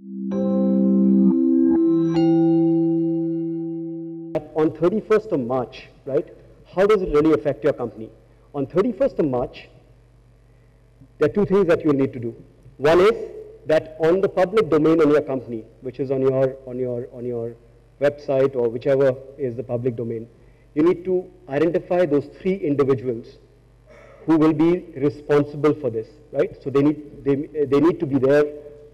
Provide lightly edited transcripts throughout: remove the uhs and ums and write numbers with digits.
On 31st of March, right, how does it really affect your company? On 31st of March, there are two things that you need to do. One is that on the public domain on your company, which is on your website or whichever is the public domain, you need to identify those 3 individuals who will be responsible for this, right? So they need to be there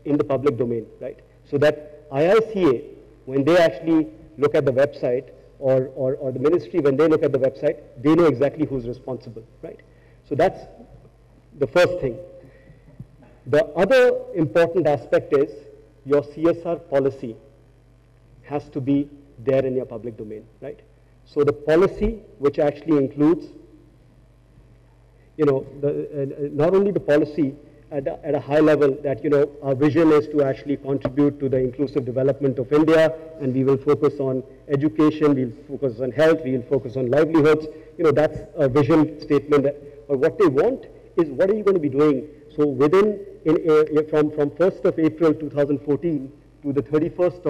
in the public domain, right? So that IICA, when they actually look at the website, or the ministry, when they look at the website, they know exactly who's responsible, right? So that's the first thing. The other important aspect is your CSR policy has to be there in your public domain, right? So the policy, which actually includes, you know, not only the policy at a high level that, you know, our vision is to actually contribute to the inclusive development of India, and we will focus on education, we'll focus on health, we'll focus on livelihoods. You know, that's a vision statement. But what they want is, what are you going to be doing? So from 1st of April 2014 to the 31st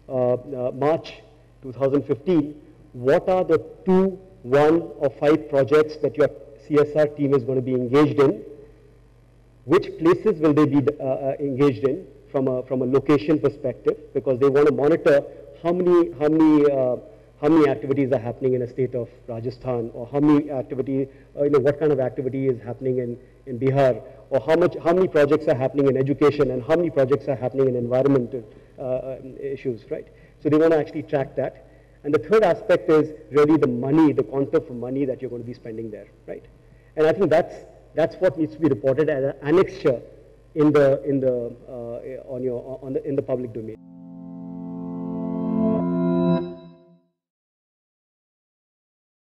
of March 2015, what are the 2, 1 or 5 projects that your CSR team is going to be engaged in? Which places will they be engaged in from a location perspective? Because they want to monitor how many activities are happening in a state of Rajasthan, or how many activity, you know, what kind of activity is happening in Bihar, or how many projects are happening in education, and how many projects are happening in environmental issues, right? So they want to actually track that. And the third aspect is really the money, the quantum of money that you're going to be spending there, right? And I think that's what needs to be reported as an annexure in the public domain.